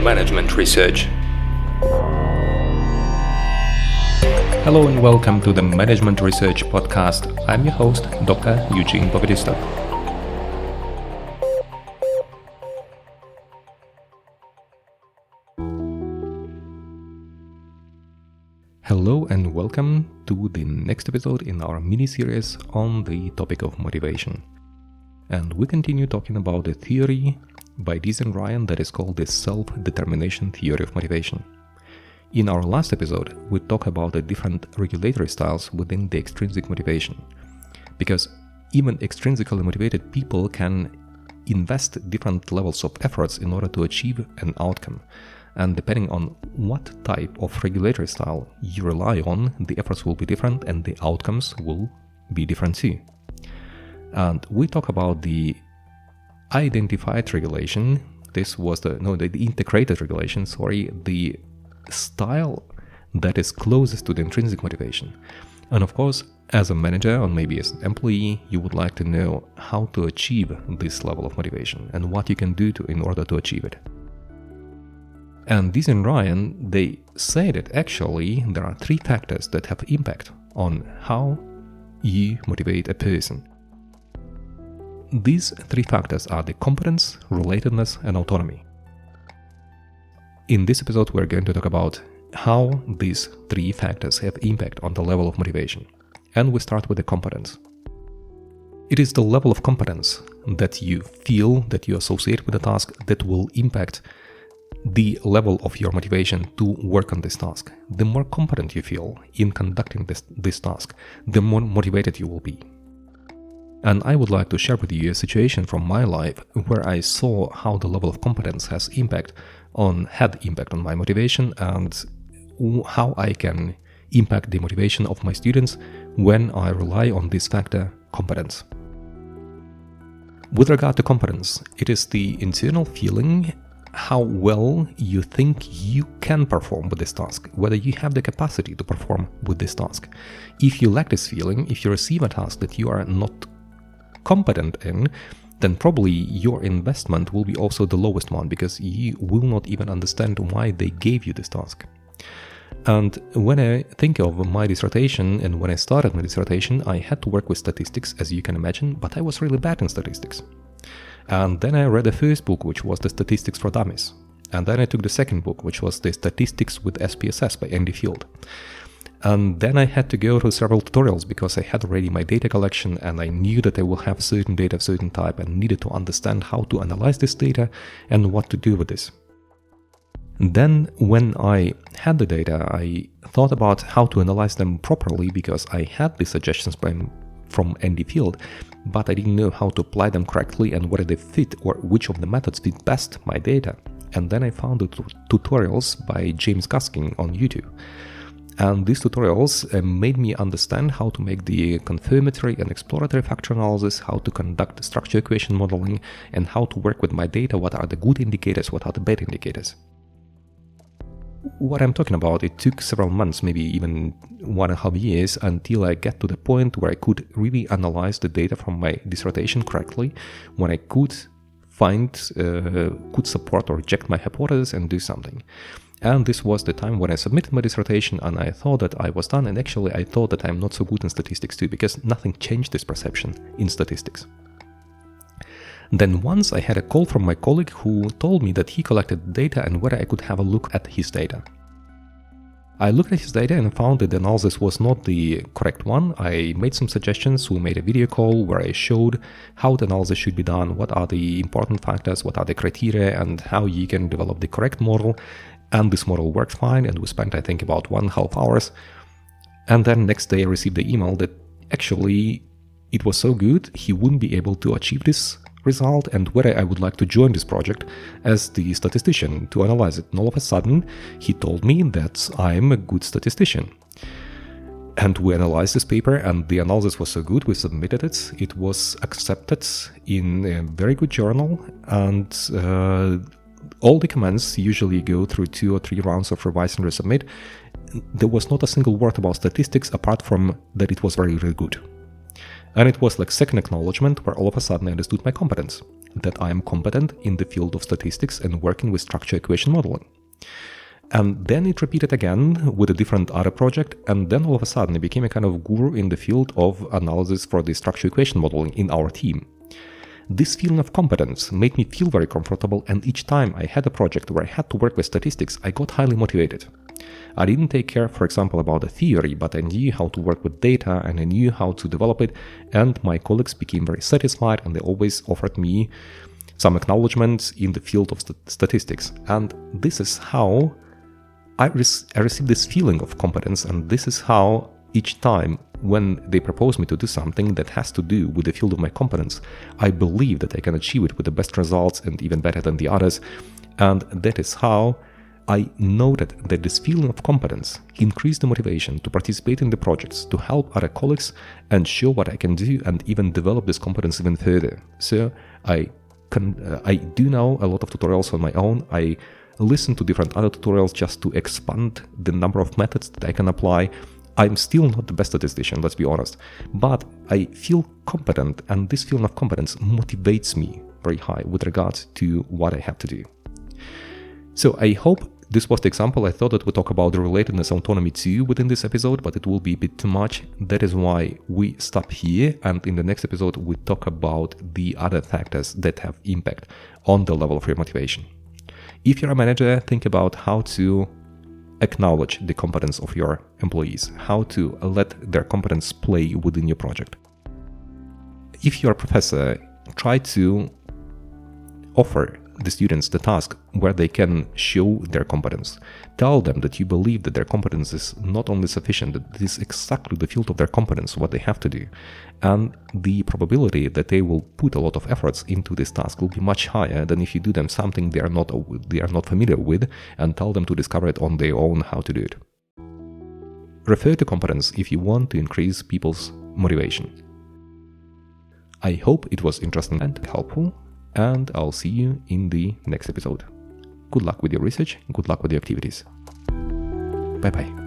management research. Hello and welcome to the Management Research Podcast. I'm your host, Dr. Eugene. Hello and welcome to the next episode in our mini-series on the topic of motivation. And we continue talking about the theory by Eugene Ryan that is called the self-determination theory of motivation. In our last episode, we talked about the different regulatory styles within the extrinsic motivation. Because even extrinsically motivated people can invest different levels of efforts in order to achieve an outcome. And depending on what type of regulatory style you rely on, the efforts will be different and the outcomes will be different too. And we talk about the identified regulation. This was the integrated regulation, the style that is closest to the intrinsic motivation. And of course, as a manager or maybe as an employee, you would like to know how to achieve this level of motivation and what you can do in order to achieve it. And Eugene and Ryan, they say that actually there are three factors that have impact on how you motivate a person. These three factors are the competence, relatedness, and autonomy. In this episode, we're going to talk about how these three factors have impact on the level of motivation. And we start with the competence. It is the level of competence that you feel that you associate with the task that will impact the level of your motivation to work on this task. The more competent you feel in conducting this task, the more motivated you will be. And I would like to share with you a situation from my life where I saw how the level of competence had impact on my motivation and how I can impact the motivation of my students when I rely on this factor, competence. With regard to competence, it is the internal feeling how well you think you can perform with this task, whether you have the capacity to perform with this task. If you lack this feeling, if you receive a task that you are not competent in, then probably your investment will be also the lowest one because you will not even understand why they gave you this task. And when I think of my dissertation and when I started my dissertation, I had to work with statistics, as you can imagine, but I was really bad in statistics. And then I read the first book, which was the Statistics for Dummies. And then I took the second book, which was the Statistics with SPSS by Andy Field. And then I had to go through several tutorials because I had already my data collection and I knew that I will have certain data of certain type and needed to understand how to analyze this data and what to do with this. Then when I had the data, I thought about how to analyze them properly because I had the suggestions from Andy Field, but I didn't know how to apply them correctly and whether they fit or which of the methods fit best my data. And then I found the tutorials by James Gaskin on YouTube. And these tutorials made me understand how to make the confirmatory and exploratory factor analysis, how to conduct structure equation modeling, and how to work with my data, what are the good indicators, what are the bad indicators. What I'm talking about, it took several months, maybe even 1.5 years, until I get to the point where I could really analyze the data from my dissertation correctly, when I could could support or reject my hypothesis and do something. And this was the time when I submitted my dissertation and I thought that I was done, and actually I thought that I'm not so good in statistics too, because nothing changed this perception in statistics. Then once I had a call from my colleague who told me that he collected data and whether I could have a look at his data. I looked at his data and found that the analysis was not the correct one. I made some suggestions. We made a video call where I showed how the analysis should be done, what are the important factors, what are the criteria, and how you can develop the correct model. And this model worked fine, and we spent, I think, about 1.5 hours. And then next day I received the email that actually it was so good, he wouldn't be able to achieve this result and whether I would like to join this project as the statistician to analyze it. And all of a sudden, he told me that I'm a good statistician. And we analyzed this paper and the analysis was so good, we submitted it. It was accepted in a very good journal and all the comments usually go through 2 or 3 rounds of revise and resubmit. There was not a single word about statistics apart from that it was very, very good. And it was like second acknowledgement where all of a sudden I understood my competence. that I am competent in the field of statistics and working with structure equation modeling. And then it repeated again with a different other project, and then all of a sudden I became a kind of guru in the field of analysis for the structure equation modeling in our team. This feeling of competence made me feel very comfortable, and each time I had a project where I had to work with statistics, I got highly motivated. I didn't take care, for example, about the theory, but I knew how to work with data and I knew how to develop it, and my colleagues became very satisfied and they always offered me some acknowledgements in the field of statistics. And this is how I received this feeling of competence, and this is how each time when they propose me to do something that has to do with the field of my competence, I believe that I can achieve it with the best results and even better than the others. And that is how I noted that this feeling of competence increased the motivation to participate in the projects, to help other colleagues and show what I can do and even develop this competence even further. So I do now a lot of tutorials on my own. I listen to different other tutorials just to expand the number of methods that I can apply. I'm still not the best statistician, let's be honest, but I feel competent, and this feeling of competence motivates me very high with regards to what I have to do. So I hope this was the example. I thought that we talk about the relatedness autonomy too within this episode, but it will be a bit too much. That is why we stop here, and in the next episode we talk about the other factors that have impact on the level of your motivation. If you're a manager, think about how to acknowledge the competence of your employees, how to let their competence play within your project. If you're a professor, try to offer the students the task where they can show their competence. Tell them that you believe that their competence is not only sufficient, that this is exactly the field of their competence, what they have to do. And the probability that they will put a lot of efforts into this task will be much higher than if you do them something they are not familiar with and tell them to discover it on their own how to do it. Refer to competence if you want to increase people's motivation. I hope it was interesting and helpful, and I'll see you in the next episode. Good luck with your research, good luck with your activities. Bye bye.